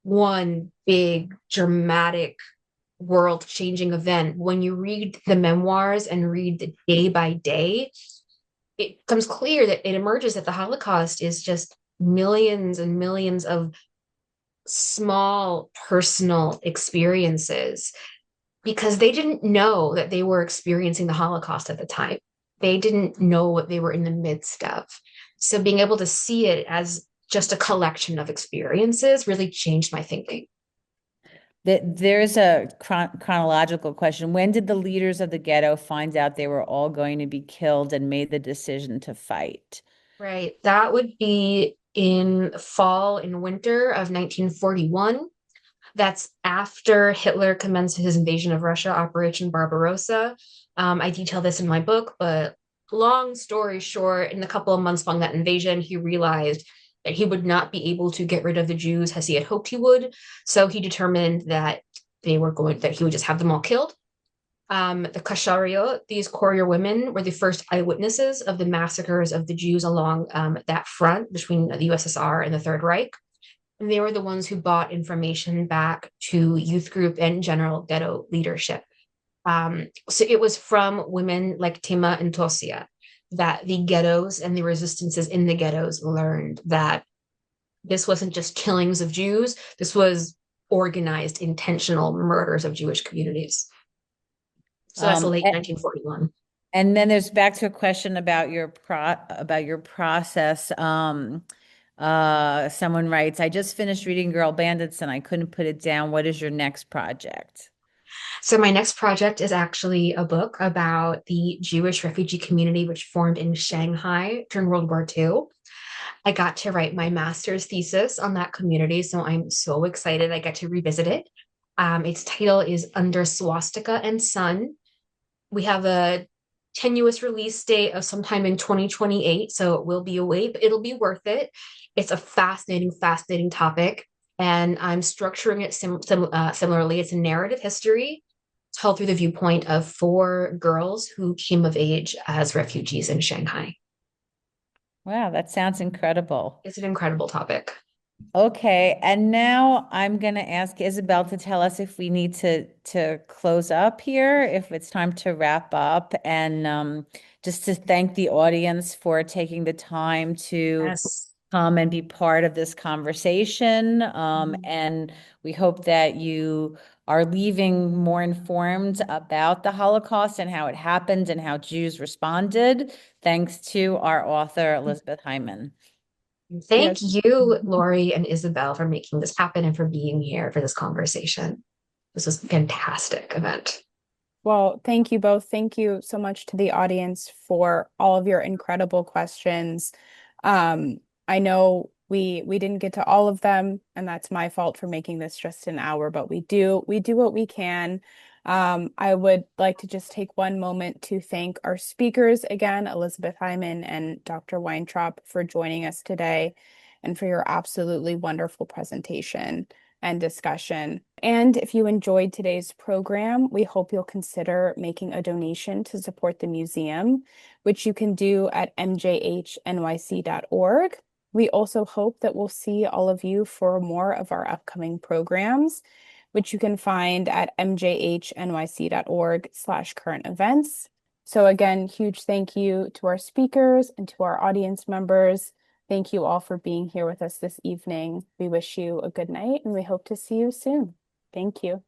one big dramatic world changing event. When you read the memoirs and read the day by day, it becomes clear that it emerges that the Holocaust is just millions and millions of small personal experiences, because they didn't know that they were experiencing the Holocaust at the time. They didn't know what they were in the midst of. So being able to see it as just a collection of experiences really changed my thinking. There's a chronological question. When did the leaders of the ghetto find out they were all going to be killed and made the decision to fight? Right. That would be in fall and winter of 1941. That's after Hitler commenced his invasion of Russia, Operation Barbarossa. I detail this in my book, but long story short, in a couple of months following that invasion, he realized that he would not be able to get rid of the Jews as he had hoped he would. So he determined that he would just have them all killed. The Kashariot, these courier women, were the first eyewitnesses of the massacres of the Jews along that front between the USSR and the Third Reich. And they were the ones who brought information back to youth group and general ghetto leadership. So it was from women like Tima and Tosia that the ghettos and the resistances in the ghettos learned that this wasn't just killings of Jews, this was organized, intentional murders of Jewish communities. So that's the late And 1941. then there's back to a question about your process. Someone writes, I just finished reading Girl Bandits and I couldn't put it down. What is your next project? So my next project is actually a book about the Jewish refugee community which formed in Shanghai during World War II. I got to write my master's thesis on that community, so I'm so excited I get to revisit it. Its title is Under Swastika and Sun. We have a tenuous release date of sometime in 2028, so it will be a wait, but it'll be worth it. It's a fascinating topic, and I'm structuring it similarly. It's a narrative history told through the viewpoint of four girls who came of age as refugees in Shanghai. Wow, that sounds incredible. It's an incredible topic. Okay, and now I'm going to ask Isabel to tell us if we need to close up here, if it's time to wrap up, and just to thank the audience for taking the time to Yes. come and be part of this conversation. And we hope that you are leaving more informed about the Holocaust and how it happened and how Jews responded, thanks to our author, Elizabeth Hyman. Thank Yes. you, Lori and Isabel, for making this happen and for being here for this conversation. This was a fantastic event. Well, thank you both. Thank you so much to the audience for all of your incredible questions. I know we didn't get to all of them, and that's my fault for making this just an hour, but we do what we can. I would like to just take one moment to thank our speakers again, Elizabeth Hyman and Dr. Weintrob, for joining us today and for your absolutely wonderful presentation and discussion. And if you enjoyed today's program, we hope you'll consider making a donation to support the museum, which you can do at mjhnyc.org. We also hope that we'll see all of you for more of our upcoming programs, which you can find at mjhnyc.org/current events. So again, huge thank you to our speakers and to our audience members. Thank you all for being here with us this evening. We wish you a good night and we hope to see you soon. Thank you.